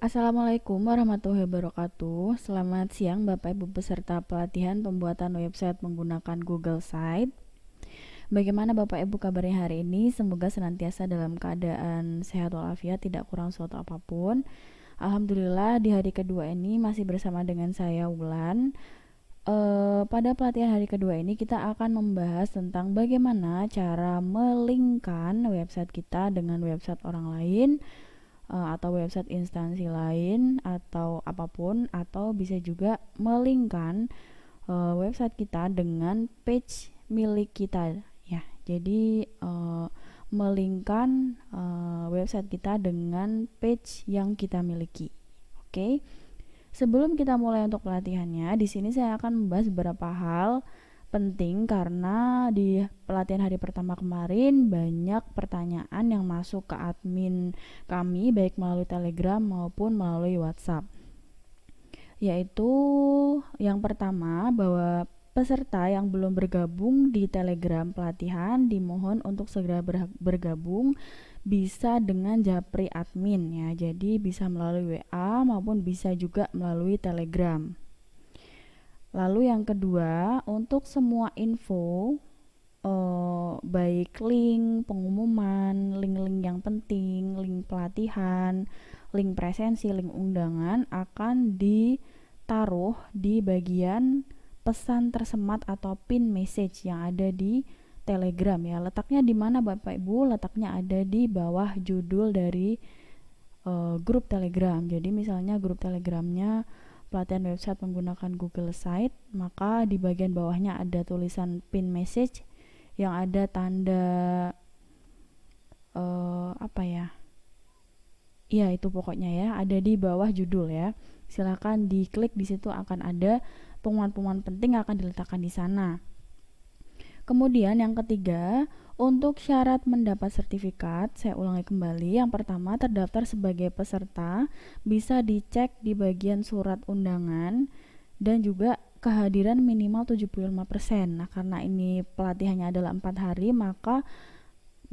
Assalamualaikum warahmatullahi wabarakatuh. Selamat siang Bapak Ibu peserta pelatihan pembuatan website menggunakan Google Site. Bagaimana Bapak Ibu kabarnya hari ini? Semoga senantiasa dalam keadaan sehat walafiat, tidak kurang suatu apapun. Alhamdulillah di hari kedua ini masih bersama dengan saya Wulan. Pada pelatihan hari kedua ini kita akan membahas tentang bagaimana cara melingkan website kita dengan website orang lain, atau website instansi lain atau apapun, atau bisa juga melingkan website kita dengan page milik kita ya. Jadi melingkan website kita dengan page yang kita miliki. Oke. Sebelum kita mulai untuk pelatihannya, di sini saya akan membahas beberapa hal penting karena di pelatihan hari pertama kemarin banyak pertanyaan yang masuk ke admin kami baik melalui Telegram maupun melalui WhatsApp. Yaitu yang pertama, bahwa peserta yang belum bergabung di Telegram pelatihan dimohon untuk segera bergabung, bisa dengan japri admin ya. Jadi bisa melalui WA maupun bisa juga melalui Telegram. Lalu yang kedua, untuk semua info baik link pengumuman, link-link yang penting, link pelatihan, link presensi, link undangan akan ditaruh di bagian pesan tersemat atau pin message yang ada di Telegram ya. Letaknya di mana Bapak Ibu? Letaknya ada di bawah judul dari grup Telegram. Jadi misalnya grup Telegramnya pelatihan website menggunakan Google Site, maka di bagian bawahnya ada tulisan pin message yang ada tanda apa ya? Iya, itu pokoknya ya, ada di bawah judul ya. Silakan diklik, di situ akan ada pengumuman-pengumuman penting akan diletakkan di sana. Kemudian yang ketiga, untuk syarat mendapat sertifikat, saya ulangi kembali. Yang pertama, terdaftar sebagai peserta bisa dicek di bagian surat undangan dan juga kehadiran minimal 75%. Nah, karena ini pelatihannya adalah 4 hari, maka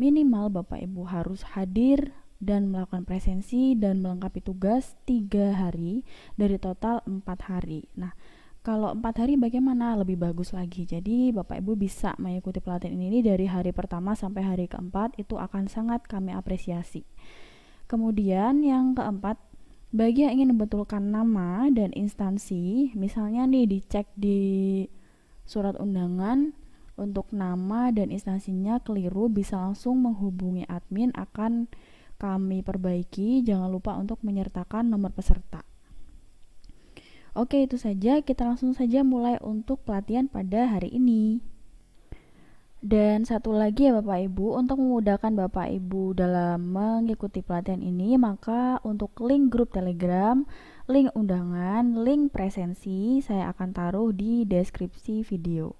minimal Bapak Ibu harus hadir dan melakukan presensi dan melengkapi tugas 3 hari dari total 4 hari. Nah, kalau 4 hari bagaimana? Lebih bagus lagi. Jadi Bapak Ibu bisa mengikuti pelatihan ini dari hari pertama sampai hari keempat, itu akan sangat kami apresiasi. Kemudian yang keempat, bagi yang ingin membetulkan nama dan instansi, misalnya nih dicek di surat undangan untuk nama dan instansinya keliru, bisa langsung menghubungi admin, akan kami perbaiki. Jangan lupa untuk menyertakan nomor peserta. Oke, itu saja. Kita langsung saja mulai untuk pelatihan pada hari ini. Dan satu lagi ya Bapak Ibu, untuk memudahkan Bapak Ibu dalam mengikuti pelatihan ini, maka untuk link grup Telegram, link undangan, link presensi saya akan taruh di deskripsi video.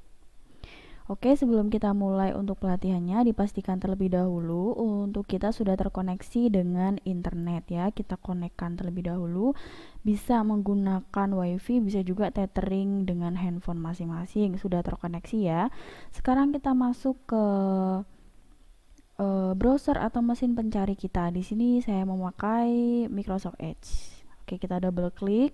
Oke, sebelum kita mulai untuk pelatihannya, dipastikan terlebih dahulu untuk kita sudah terkoneksi dengan internet ya. Kita konekkan terlebih dahulu, bisa menggunakan wifi, bisa juga tethering dengan handphone masing-masing, sudah terkoneksi ya. Sekarang kita masuk ke browser atau mesin pencari kita. Di sini saya memakai Microsoft Edge. Oke, kita double klik.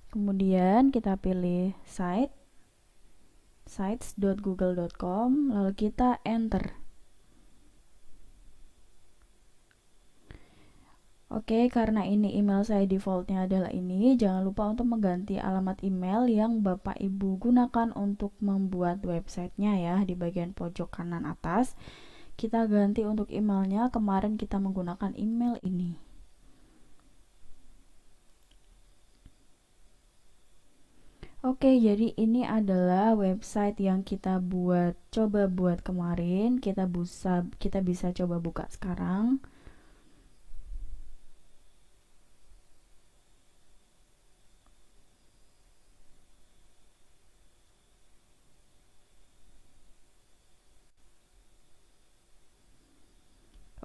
Kemudian kita pilih sites.google.com, lalu kita enter. Oke, karena ini email saya defaultnya adalah ini, jangan lupa untuk mengganti alamat email yang Bapak Ibu gunakan untuk membuat websitenya ya, di bagian pojok kanan atas. Kita ganti untuk emailnya, kemarin kita menggunakan email ini. Oke, jadi ini adalah website yang kita coba buat kemarin. Kita bisa coba buka sekarang.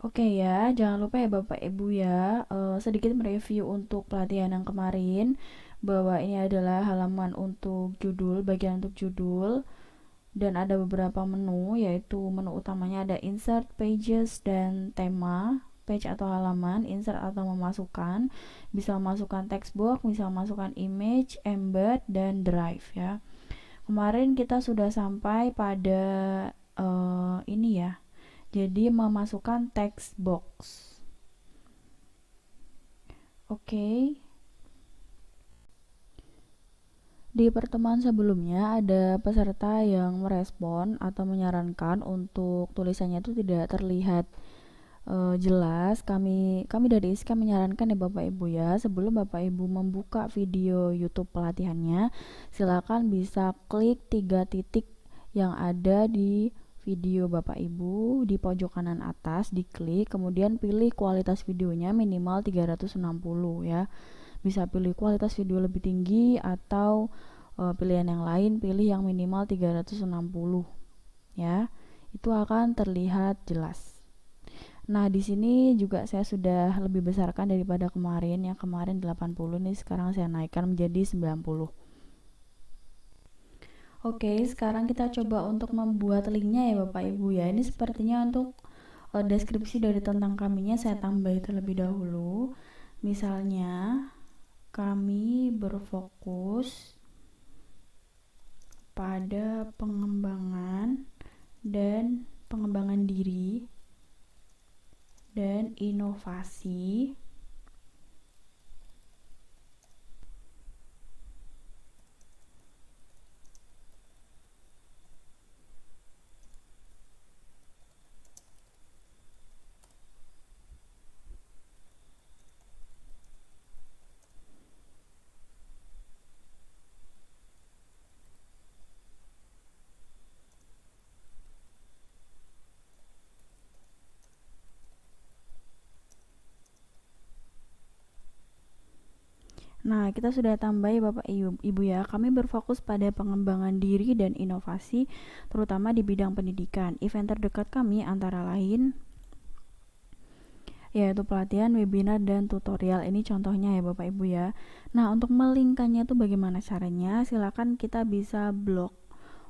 Oke ya, jangan lupa ya Bapak Ibu ya, sedikit mereview untuk pelatihan yang kemarin, bahwa ini adalah halaman untuk judul, bagian untuk judul. dan ada beberapa menu, yaitu menu utamanya ada insert, pages, dan tema, page atau halaman, insert atau memasukkan, bisa memasukkan text box, bisa memasukkan image, embed, dan drive ya. Kemarin kita sudah sampai pada ini ya, jadi memasukkan text box. Oke. Di pertemuan sebelumnya ada peserta yang merespon atau menyarankan untuk tulisannya itu tidak terlihat jelas. Kami dari ISKA menyarankan ya Bapak Ibu ya, sebelum Bapak Ibu membuka video YouTube pelatihannya, silakan bisa klik 3 titik yang ada di video Bapak Ibu di pojok kanan atas, diklik, kemudian pilih kualitas videonya minimal 360 ya. Bisa pilih kualitas video lebih tinggi atau pilihan yang lain, pilih yang minimal 360 ya. Itu akan terlihat jelas. Nah, di sini juga saya sudah lebih besarkan daripada kemarin. Yang kemarin 80 nih, sekarang saya naikkan menjadi 90. Oke, sekarang kita coba untuk membuat linknya ya Bapak Ibu ya. Ini sepertinya untuk deskripsi dari tentang kaminya saya tambah terlebih dahulu. Misalnya kami berfokus pada pengembangan diri dan inovasi Nah, kita sudah tambah ya Bapak Ibu ya. Kami berfokus pada pengembangan diri dan inovasi, terutama di bidang pendidikan. Event terdekat kami antara lain yaitu pelatihan, webinar, dan tutorial. Ini contohnya ya Bapak Ibu ya. Nah, untuk melingkannya itu bagaimana caranya? Silakan kita bisa blok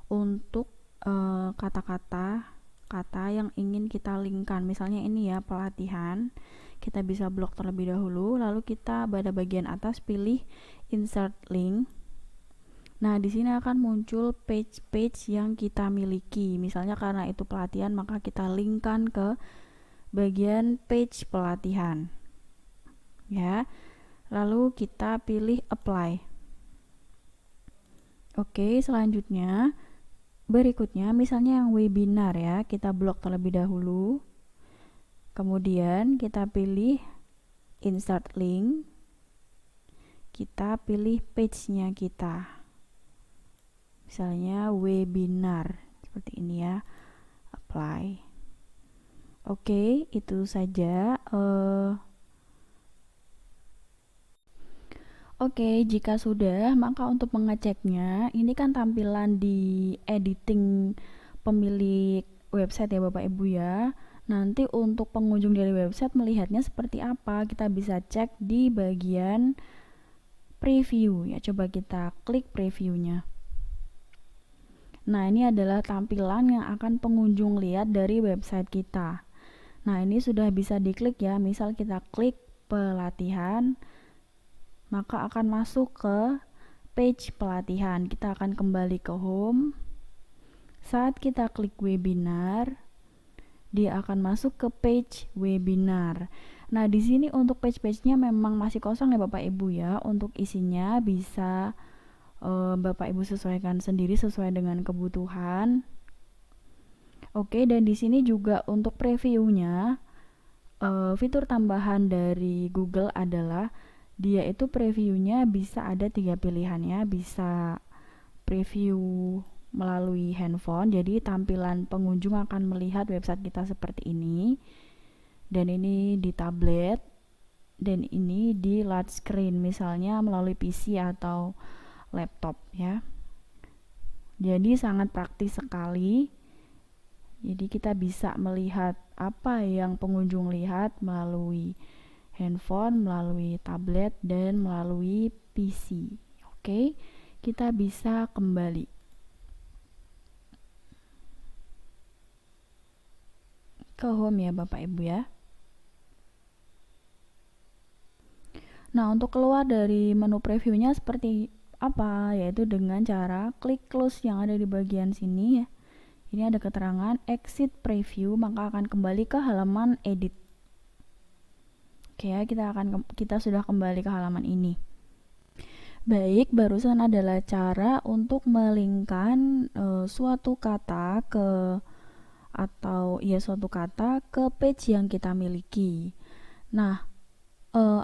untuk kata yang ingin kita linkkan. Misalnya ini ya, pelatihan. Kita bisa blok terlebih dahulu, lalu kita pada bagian atas pilih insert link. Nah, di sini akan muncul page-page yang kita miliki. Misalnya karena itu pelatihan, maka kita linkkan ke bagian page pelatihan. Ya. Lalu kita pilih apply. Oke, selanjutnya berikutnya misalnya yang webinar ya, kita blok terlebih dahulu. Kemudian kita pilih insert link. Kita pilih page-nya kita. Misalnya webinar seperti ini ya. Apply. Oke, itu saja. Oke, jika sudah, maka untuk mengeceknya, ini kan tampilan di editing pemilik website ya Bapak Ibu ya. Nanti untuk pengunjung dari website melihatnya seperti apa, kita bisa cek di bagian preview ya. Coba kita klik previewnya. Nah, ini adalah tampilan yang akan pengunjung lihat dari website kita. Nah, ini sudah bisa diklik ya. Misal kita klik pelatihan, maka akan masuk ke page pelatihan. Kita akan kembali ke home. Saat kita klik webinar, dia akan masuk ke page webinar. Nah, di sini untuk page-page-nya memang masih kosong ya Bapak Ibu ya. Untuk isinya bisa Bapak Ibu sesuaikan sendiri sesuai dengan kebutuhan. Oke, dan di sini juga untuk previewnya, fitur tambahan dari Google adalah dia itu previewnya bisa ada 3 pilihannya, bisa preview melalui handphone, jadi tampilan pengunjung akan melihat website kita seperti ini, dan ini di tablet, dan ini di large screen, misalnya melalui PC atau laptop ya. Jadi sangat praktis sekali. Jadi kita bisa melihat apa yang pengunjung lihat melalui handphone, melalui tablet, dan melalui PC. Oke, kita bisa kembali. ke home ya Bapak Ibu ya. Nah, untuk keluar dari menu previewnya seperti apa? Yaitu dengan cara klik close yang ada di bagian sini ya. Ini ada keterangan exit preview, maka akan kembali ke halaman edit. Oke ya, kita sudah kembali ke halaman ini. Baik, barusan adalah cara untuk melingkan suatu kata ke page yang kita miliki. Nah,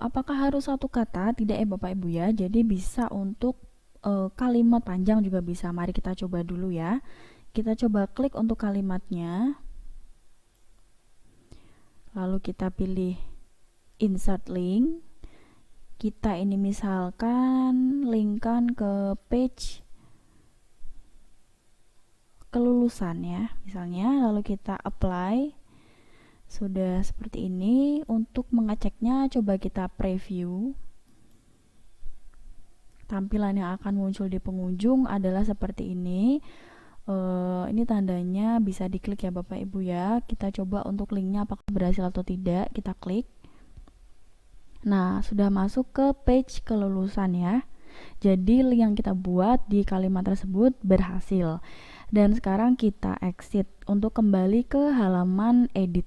apakah harus satu kata? Tidak ya Bapak Ibu ya. Jadi bisa untuk kalimat panjang juga bisa. Mari kita coba dulu ya. Kita coba klik untuk kalimatnya. Lalu kita pilih insert link. Kita ini misalkan linkkan ke page kelulusan ya, misalnya, lalu kita apply. Sudah seperti ini. Untuk mengeceknya coba kita preview. Tampilan yang akan muncul di pengunjung adalah seperti ini. Ini tandanya bisa diklik ya Bapak Ibu ya. Kita coba untuk linknya apakah berhasil atau tidak. Kita klik. Nah, sudah masuk ke page kelulusan ya. Jadi link yang kita buat di kalimat tersebut berhasil. Dan sekarang kita exit untuk kembali ke halaman edit.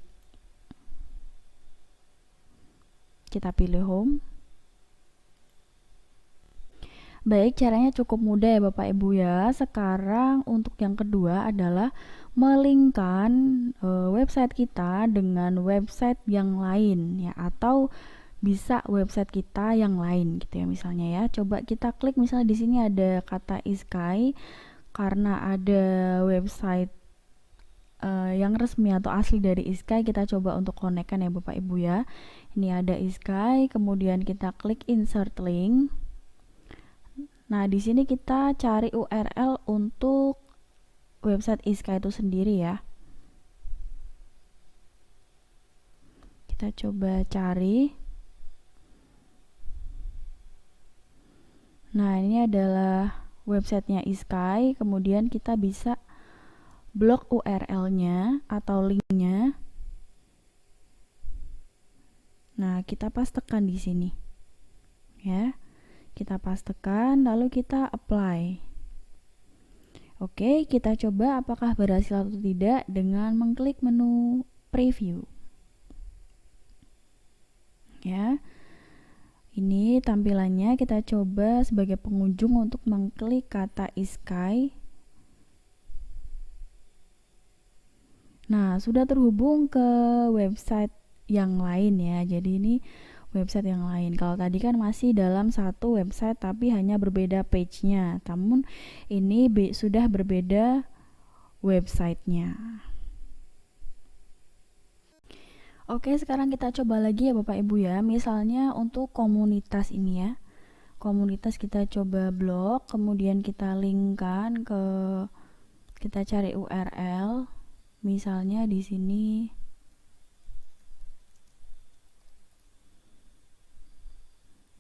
Kita pilih home. Baik, caranya cukup mudah ya Bapak Ibu ya. Sekarang untuk yang kedua adalah melingkan website kita dengan website yang lain ya, atau bisa website kita yang lain gitu ya misalnya ya. Coba kita klik, misalnya di sini ada kata iskai, karena ada website yang resmi atau asli dari iskai, kita coba untuk konekkan ya Bapak Ibu ya. Ini ada iskai, kemudian kita klik insert link. Nah, di sini kita cari URL untuk website iskai itu sendiri ya. Kita coba cari. Nah, ini adalah websitenya iskai, kemudian kita bisa blok URL-nya atau linknya. Nah, kita pastekan di sini ya. Kita pastekan, lalu kita apply. Oke, kita coba apakah berhasil atau tidak dengan mengklik menu preview ya. Ini tampilannya. Kita coba sebagai pengunjung untuk mengklik kata iskai. Nah, sudah terhubung ke website yang lain ya. Jadi ini website yang lain. Kalau tadi kan masih dalam satu website tapi hanya berbeda page-nya. Namun ini sudah berbeda websitenya. Oke, sekarang kita coba lagi ya Bapak Ibu ya. Misalnya untuk komunitas ini ya. Komunitas kita coba blok, kemudian kita linkkan kita cari URL. Misalnya di sini.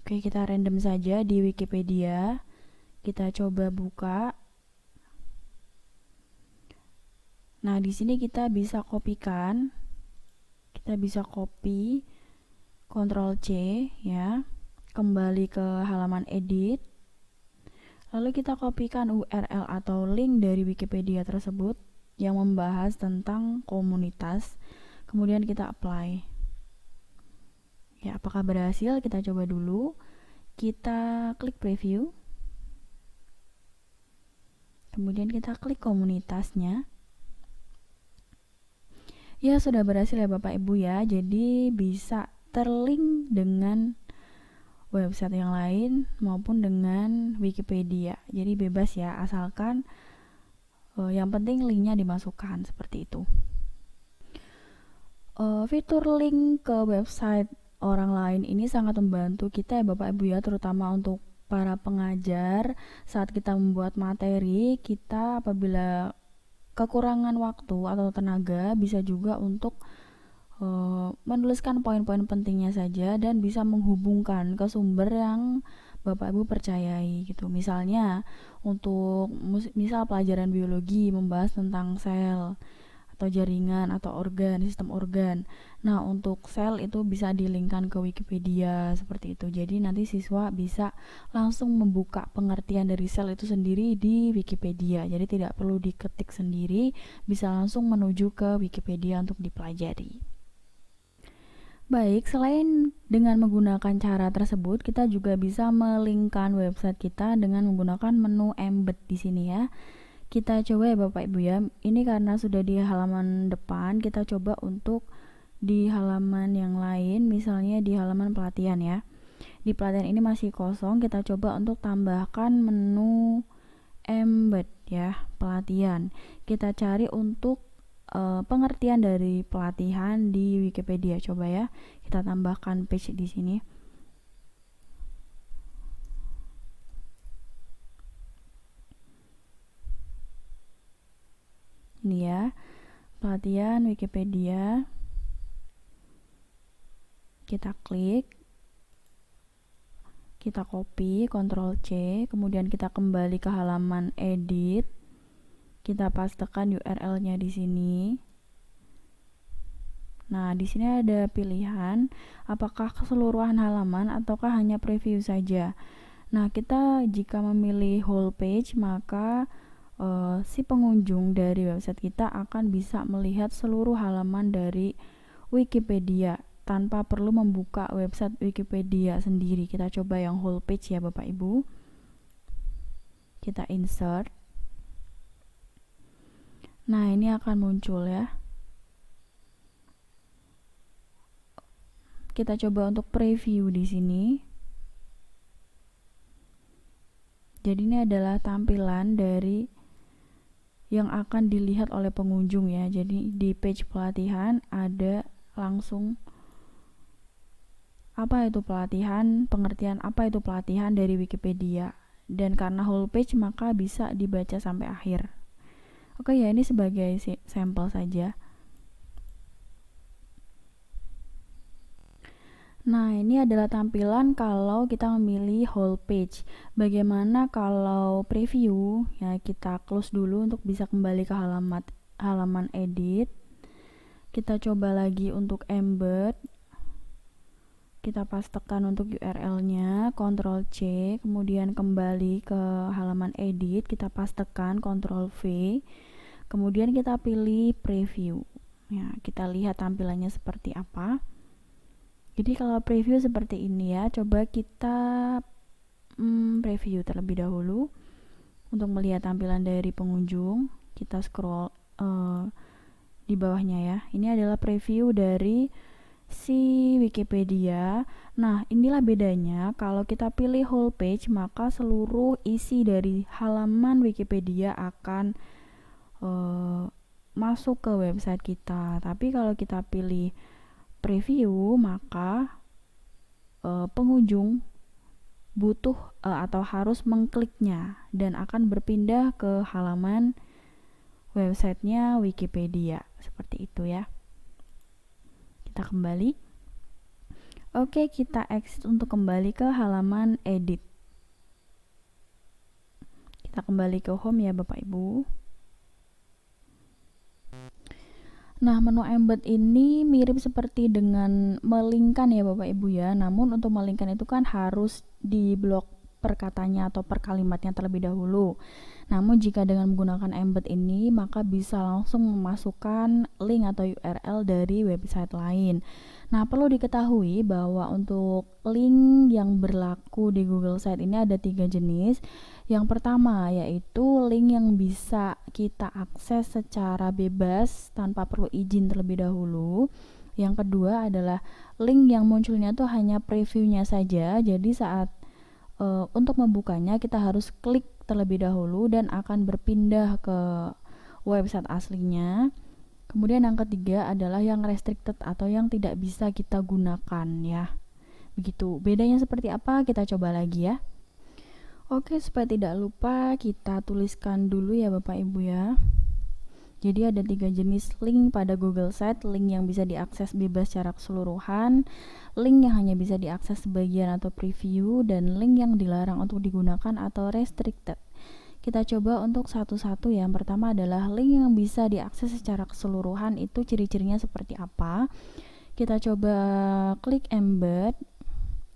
Oke, kita random saja di Wikipedia. Kita coba buka. Nah, di sini kita bisa kopikan. Kita bisa copy, Ctrl C ya, kembali ke halaman edit, lalu kita kopikan URL atau link dari Wikipedia tersebut yang membahas tentang komunitas, kemudian kita apply ya. Apakah berhasil? Kita coba dulu. Kita klik preview, kemudian kita klik komunitasnya. Ya, sudah berhasil ya Bapak Ibu ya. Jadi bisa terlink dengan website yang lain maupun dengan Wikipedia. Jadi bebas ya, asalkan yang penting linknya dimasukkan seperti itu. Fitur link ke website orang lain ini sangat membantu kita ya Bapak Ibu ya, terutama untuk para pengajar saat kita membuat materi. Kita apabila kekurangan waktu atau tenaga bisa juga untuk menuliskan poin-poin pentingnya saja dan bisa menghubungkan ke sumber yang Bapak Ibu percayai gitu. Misalnya untuk misal pelajaran biologi membahas tentang sel, atau jaringan atau organ, sistem organ. Nah, untuk sel itu bisa dilinkkan ke Wikipedia seperti itu. Jadi nanti siswa bisa langsung membuka pengertian dari sel itu sendiri di Wikipedia. Jadi tidak perlu diketik sendiri, bisa langsung menuju ke Wikipedia untuk dipelajari. Baik, selain dengan menggunakan cara tersebut, kita juga bisa melinkkan website kita dengan menggunakan menu embed di sini ya. Kita coba ya Bapak Ibu ya. Ini karena sudah di halaman depan, kita coba untuk di halaman yang lain, misalnya di halaman pelatihan ya. Di pelatihan ini masih kosong, kita coba untuk tambahkan menu embed ya, pelatihan. Kita cari untuk pengertian dari pelatihan di Wikipedia. Coba ya, kita tambahkan page di sini. Ini ya, pelatihan Wikipedia. Kita klik, kita copy, Ctrl C, kemudian kita kembali ke halaman edit. Kita pastekan URL-nya di sini. Nah, di sini ada pilihan apakah keseluruhan halaman ataukah hanya preview saja. Nah, kita jika memilih whole page, maka si pengunjung dari website kita akan bisa melihat seluruh halaman dari Wikipedia tanpa perlu membuka website Wikipedia sendiri. Kita coba yang whole page ya Bapak Ibu. Kita insert. Nah, ini akan muncul ya. Kita coba untuk preview di sini. Jadi ini adalah tampilan dari yang akan dilihat oleh pengunjung ya. Jadi di page pelatihan ada langsung apa itu pelatihan, pengertian apa itu pelatihan dari Wikipedia. Dan karena whole page maka bisa dibaca sampai akhir. Oke ya, ini sebagai sampel saja. Nah, ini adalah tampilan kalau kita memilih whole page. Bagaimana kalau preview? Ya, kita close dulu untuk bisa kembali ke halaman edit. Kita coba lagi untuk embed. Kita pastekan untuk URL-nya, Ctrl C, kemudian kembali ke halaman edit, kita pastekan Ctrl V, kemudian kita pilih preview. Ya, kita lihat tampilannya seperti apa. Jadi kalau preview seperti ini ya, coba kita preview terlebih dahulu untuk melihat tampilan dari pengunjung. Kita scroll di bawahnya ya. Ini adalah preview dari si Wikipedia. Nah, inilah bedanya kalau kita pilih whole page, maka seluruh isi dari halaman Wikipedia akan masuk ke website kita. Tapi kalau kita pilih preview, maka pengunjung butuh atau harus mengkliknya dan akan berpindah ke halaman websitenya Wikipedia. Seperti itu ya. Kita kembali. Oke, kita exit untuk kembali ke halaman edit. Kita kembali ke home ya Bapak Ibu. Nah, menu embed ini mirip seperti dengan melinkkan ya Bapak Ibu ya. Namun untuk melinkkan itu kan harus di blok per katanya atau per kalimatnya terlebih dahulu. Namun jika dengan menggunakan embed ini, maka bisa langsung memasukkan link atau URL dari website lain. Nah, perlu diketahui bahwa untuk link yang berlaku di Google Site ini ada 3 jenis. Yang pertama yaitu link yang bisa kita akses secara bebas tanpa perlu izin terlebih dahulu. Yang kedua adalah link yang munculnya tuh hanya previewnya saja. Jadi saat untuk membukanya kita harus klik terlebih dahulu dan akan berpindah ke website aslinya. Kemudian yang ketiga adalah yang restricted atau yang tidak bisa kita gunakan ya. Begitu. Bedanya seperti apa? Kita coba lagi ya. Oke, supaya tidak lupa kita tuliskan dulu ya Bapak Ibu ya. Jadi ada 3 jenis link pada Google Site, link yang bisa diakses bebas secara keseluruhan, link yang hanya bisa diakses sebagian atau preview, dan link yang dilarang untuk digunakan atau restricted. Kita coba untuk satu-satu. Yang pertama adalah link yang bisa diakses secara keseluruhan, itu ciri-cirinya seperti apa. Kita coba klik embed,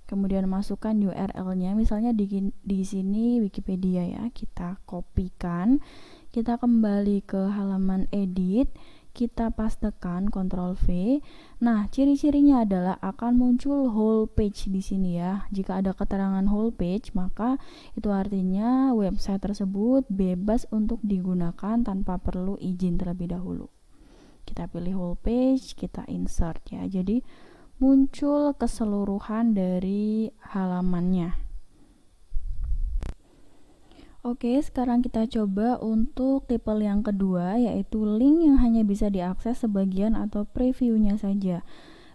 kemudian masukkan URL-nya, misalnya di sini Wikipedia ya. Kita kopikan, kita kembali ke halaman edit, kita pastekan Ctrl V. Nah, ciri-cirinya adalah akan muncul whole page di sini ya. Jika ada keterangan whole page, maka itu artinya website tersebut bebas untuk digunakan tanpa perlu izin terlebih dahulu. Kita pilih whole page, kita insert ya. Jadi muncul keseluruhan dari halamannya. Oke, sekarang kita coba untuk tipe yang kedua, yaitu link yang hanya bisa diakses sebagian atau previewnya saja.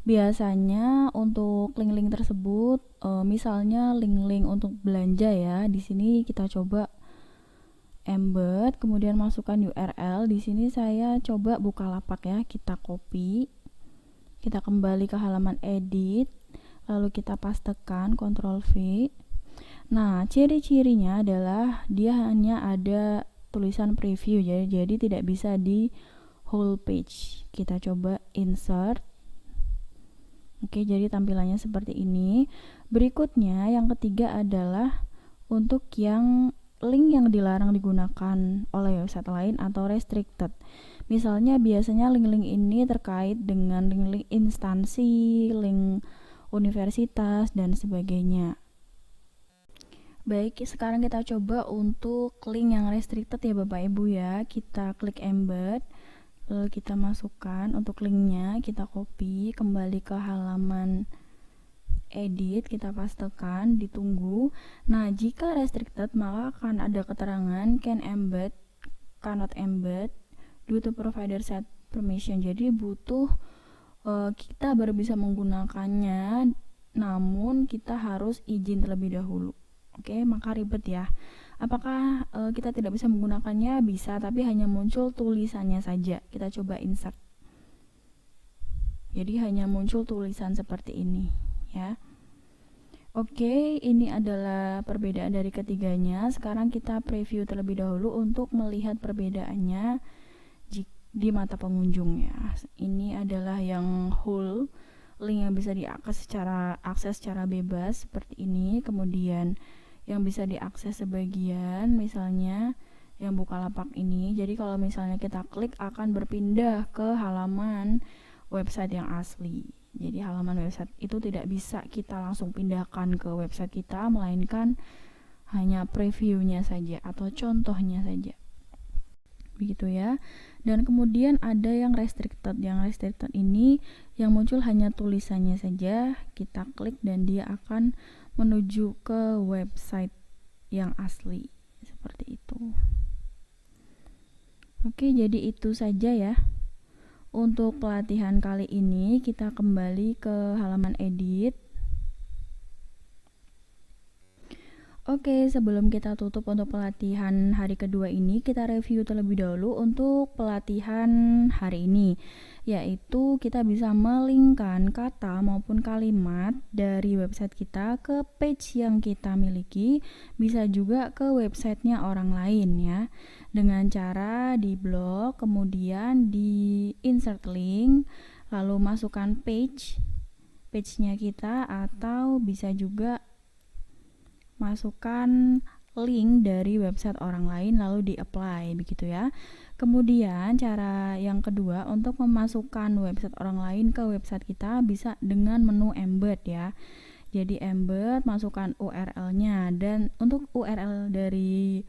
Biasanya untuk link-link tersebut, misalnya link-link untuk belanja ya, di sini kita coba embed, kemudian masukkan URL. Di sini saya coba Bukalapak ya, kita copy, kita kembali ke halaman edit, lalu kita pastekan Ctrl V. Nah, ciri-cirinya adalah dia hanya ada tulisan preview ya, jadi tidak bisa di whole page. Kita coba insert. Oke, jadi tampilannya seperti ini. Berikutnya yang ketiga adalah untuk yang link yang dilarang digunakan oleh website lain atau restricted. Misalnya biasanya link-link ini terkait dengan link-link instansi, link universitas dan sebagainya. Baik, sekarang kita coba untuk link yang restricted ya Bapak Ibu ya. Kita klik embed, lalu kita masukkan untuk linknya, kita copy, kembali ke halaman edit, kita pastekan, ditunggu. Nah, jika restricted maka akan ada keterangan can embed, cannot embed, due to provider set permission. Jadi butuh kita baru bisa menggunakannya, namun kita harus izin terlebih dahulu. Oke, maka ribet ya. Apakah kita tidak bisa menggunakannya? Bisa, tapi hanya muncul tulisannya saja. Kita coba insert. Jadi hanya muncul tulisan seperti ini ya. Oke, ini adalah perbedaan dari ketiganya. Sekarang kita preview terlebih dahulu untuk melihat perbedaannya di mata pengunjung ya. Ini adalah yang whole, link yang bisa diakses secara bebas seperti ini. Kemudian yang bisa diakses sebagian, misalnya yang Bukalapak ini. Jadi kalau misalnya kita klik akan berpindah ke halaman website yang asli. Jadi halaman website itu tidak bisa kita langsung pindahkan ke website kita, melainkan hanya previewnya saja atau contohnya saja. Begitu ya. Dan kemudian ada yang restricted. Yang restricted ini yang muncul hanya tulisannya saja. Kita klik dan dia akan menuju ke website yang asli seperti itu. Oke, jadi itu saja ya untuk pelatihan kali ini. Kita kembali ke halaman edit. Oke, sebelum kita tutup untuk pelatihan hari kedua ini, kita review terlebih dahulu untuk pelatihan hari ini, yaitu kita bisa melingkan kata maupun kalimat dari website kita ke page yang kita miliki, bisa juga ke websitenya orang lain ya, dengan cara di blok, kemudian di insert link, lalu masukkan page-nya kita, atau bisa juga masukkan link dari website orang lain lalu di-apply begitu ya. Kemudian cara yang kedua untuk memasukkan website orang lain ke website kita bisa dengan menu embed ya. Jadi embed, masukkan URL-nya, dan untuk URL dari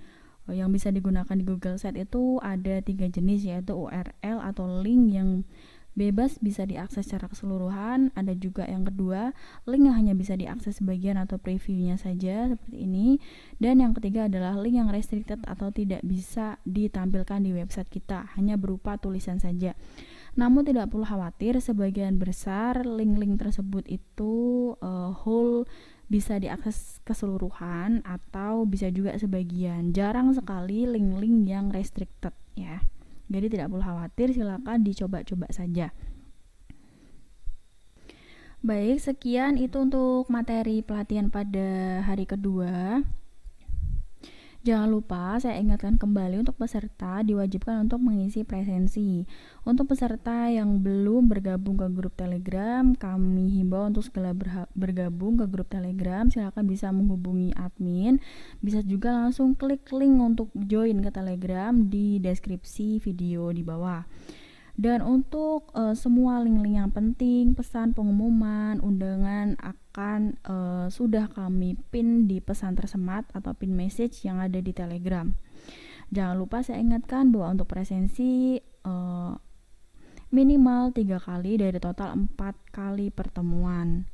yang bisa digunakan di Google Site itu ada 3 jenis, yaitu URL atau link yang bebas bisa diakses secara keseluruhan. Ada juga yang kedua, link yang hanya bisa diakses sebagian atau previewnya saja seperti ini. Dan yang ketiga adalah link yang restricted atau tidak bisa ditampilkan di website kita, hanya berupa tulisan saja. Namun tidak perlu khawatir, sebagian besar link-link tersebut itu whole, bisa diakses keseluruhan atau bisa juga sebagian. Jarang sekali link-link yang restricted ya. Jadi tidak perlu khawatir, silakan dicoba-coba saja. Baik, sekian itu untuk materi pelatihan pada hari kedua. Jangan lupa saya ingatkan kembali untuk peserta diwajibkan untuk mengisi presensi. Untuk peserta yang belum bergabung ke grup Telegram, kami himbau untuk segera bergabung ke grup Telegram. Silakan bisa menghubungi admin. Bisa juga langsung klik link untuk join ke Telegram di deskripsi video di bawah. Dan untuk semua link-link yang penting, pesan pengumuman, undangan akan sudah kami pin di pesan tersemat atau pin message yang ada di Telegram. Jangan lupa saya ingatkan bahwa untuk presensi minimal 3 kali dari total 4 kali pertemuan.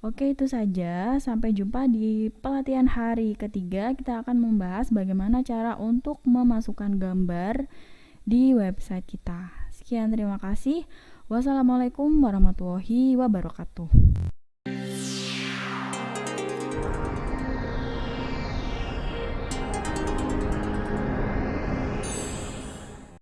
Oke, itu saja. Sampai jumpa di pelatihan hari ketiga. Kita akan membahas bagaimana cara untuk memasukkan gambar di website kita. Sekian, terima kasih. Wassalamualaikum warahmatullahi wabarakatuh.